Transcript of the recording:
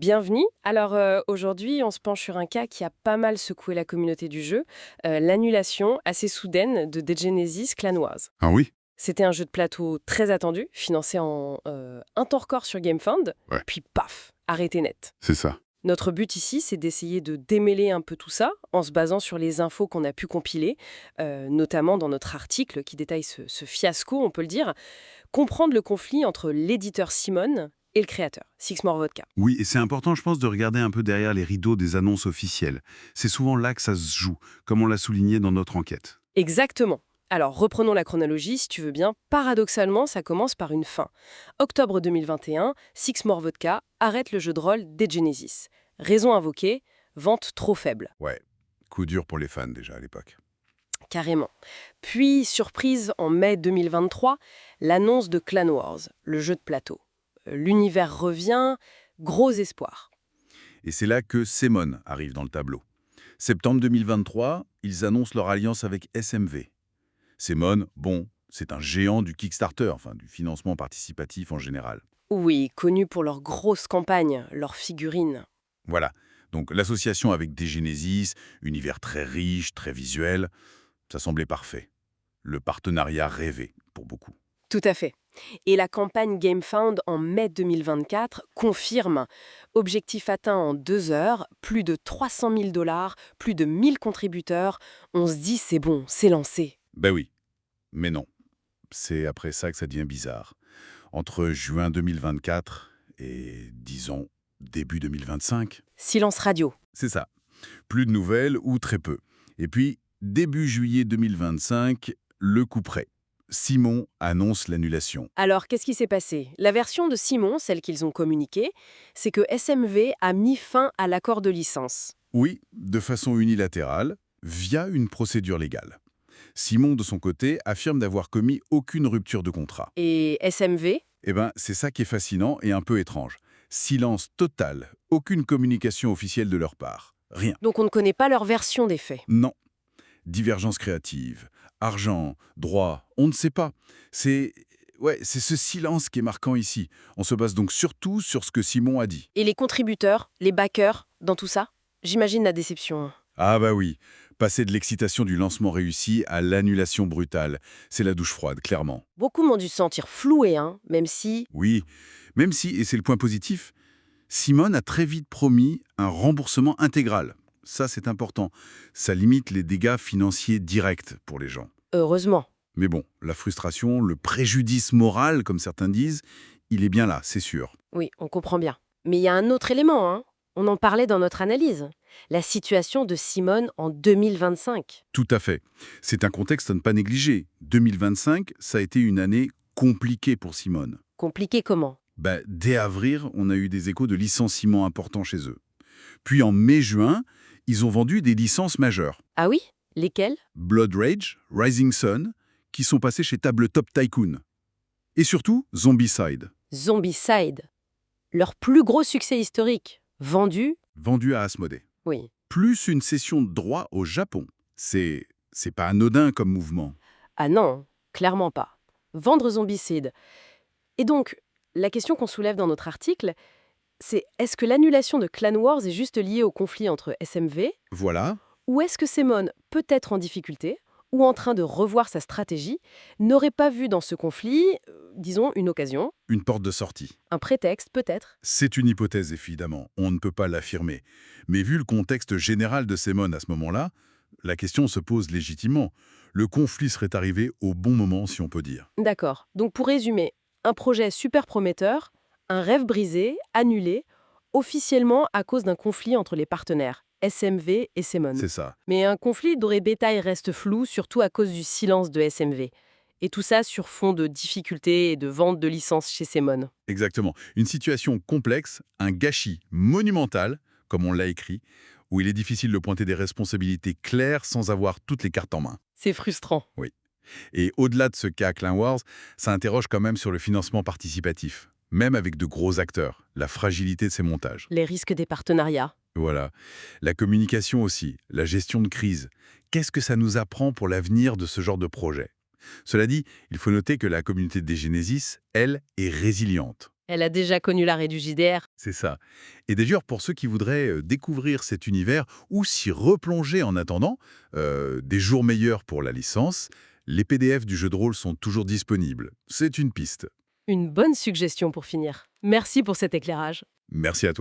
Bienvenue. Alors aujourd'hui, on se penche sur un cas qui a pas mal secoué la communauté du jeu, l'annulation assez soudaine de Dead Genesis Clan Wars. Ah oui? C'était un jeu de plateau très attendu, financé en un temps record sur GameFound, Ouais, puis paf, arrêté net. c'est ça. Notre but ici, c'est d'essayer de démêler un peu tout ça en se basant sur les infos qu'on a pu compiler, notamment dans notre article qui détaille ce fiasco, on peut le dire, comprendre le conflit entre l'éditeur Simon et le créateur, Six More Vodka. Oui, et c'est important, je pense, de regarder un peu derrière les rideaux des annonces officielles. C'est souvent là que ça se joue, comme on l'a souligné dans notre enquête. Exactement. Alors, reprenons la chronologie, si tu veux bien. Paradoxalement, ça commence par une fin. Octobre 2021, Six More Vodka arrête le jeu de rôle Dead Genesis. Raison invoquée, vente trop faible. Ouais, coup dur pour les fans déjà à l'époque. Carrément. Puis, surprise, en mai 2023, l'annonce de Clan Wars, le jeu de plateau. L'univers revient, gros espoir. Et c'est là que Semon arrive dans le tableau. Septembre 2023, ils annoncent leur alliance avec SMV. Semon, bon, c'est un géant du Kickstarter, enfin du financement participatif en général. Oui, connus pour leurs grosses campagnes, leurs figurines. Voilà, donc l'association avec Degenesis, univers très riche, très visuel, ça semblait parfait. Le partenariat rêvé pour beaucoup. Tout à fait. Et la campagne GameFound en mai 2024 confirme objectif atteint en 2 heures, plus de 300 000 $, plus de 1000 contributeurs. On se dit c'est bon, c'est lancé. Ben oui, mais non. C'est après ça que ça devient bizarre. Entre juin 2024 et, disons, début 2025, Silence radio. c'est ça. Plus de nouvelles ou très peu. Et puis, début juillet 2025, le coup près. Simon annonce l'annulation. Alors, qu'est-ce qui s'est passé? La version de Simon, celle qu'ils ont communiquée, c'est que SMV a mis fin à l'accord de licence. Oui, de façon unilatérale, via une procédure légale. Simon, de son côté, affirme d'avoir commis aucune rupture de contrat. Et SMV? Eh ben, c'est ça qui est fascinant et un peu étrange. Silence total, aucune communication officielle de leur part. Rien. Donc on ne connaît pas leur version des faits. Non. Divergence créative, argent, droit, on ne sait pas. C'est ce silence qui est marquant ici. On se base donc surtout sur ce que Simon a dit. Et les contributeurs, les backers, dans tout ça? J'imagine la déception. Ah bah oui, passer de l'excitation du lancement réussi à l'annulation brutale, c'est la douche froide, clairement. Beaucoup m'ont dû se sentir floués, même si... Oui, même si, et c'est le point positif, Simone a très vite promis un remboursement intégral. Ça, c'est important. Ça limite les dégâts financiers directs pour les gens. Heureusement. Mais bon, la frustration, le préjudice moral, comme certains disent, il est bien là, c'est sûr. Oui, on comprend bien. Mais il y a un autre élément, On en parlait dans notre analyse. La situation de Simone en 2025. Tout à fait. C'est un contexte à ne pas négliger. 2025, ça a été une année compliquée pour Simone. Compliqué comment? Dès avril, on a eu des échos de licenciements importants chez eux. Puis en mai-juin, ils ont vendu des licences majeures. Ah oui? Lesquels? Blood Rage, Rising Sun, qui sont passés chez Tabletop Tycoon. Et surtout, Zombicide, Zombicide. Leur plus gros succès historique. Vendu? vendu à Asmodée. Oui. Plus une cession de droit au Japon. C'est pas anodin comme mouvement. Ah non, clairement pas. Vendre Zombicide. Et donc, la question qu'on soulève dans notre article, c'est est-ce que l'annulation de Clan Wars est juste liée au conflit entre SMV, Voilà, ou est-ce que Simon, peut-être en difficulté, ou en train de revoir sa stratégie, n'aurait pas vu dans ce conflit, disons, une occasion, une porte de sortie. un prétexte peut-être? C'est une hypothèse, évidemment. On ne peut pas l'affirmer. Mais vu le contexte général de Semon à ce moment-là, la question se pose légitimement. Le conflit serait arrivé au bon moment, si on peut dire. D'accord. Donc pour résumer, un projet super prometteur, un rêve brisé, annulé, officiellement à cause d'un conflit entre les partenaires, SMV et Simon. C'est ça. Mais un conflit dont les détails restent flous, surtout à cause du silence de SMV. Et tout ça sur fond de difficultés et de vente de licences chez Simon. Exactement. Une situation complexe, un gâchis monumental, comme on l'a écrit, où il est difficile de pointer des responsabilités claires sans avoir toutes les cartes en main. C'est frustrant. Oui. Et au-delà de ce cas Clan Wars, ça interroge quand même sur le financement participatif. Même avec de gros acteurs, la fragilité de ces montages. Les risques des partenariats. Voilà. La communication aussi, la gestion de crise. Qu'est-ce que ça nous apprend pour l'avenir de ce genre de projet? Cela dit, il faut noter que la communauté des Genesis, elle, est résiliente. Elle a déjà connu l'arrêt du JDR. C'est ça. Et d'ailleurs, pour ceux qui voudraient découvrir cet univers ou s'y replonger en attendant, des jours meilleurs pour la licence, les PDF du jeu de rôle sont toujours disponibles. C'est une piste. Une bonne suggestion pour finir. Merci pour cet éclairage. Merci à toi.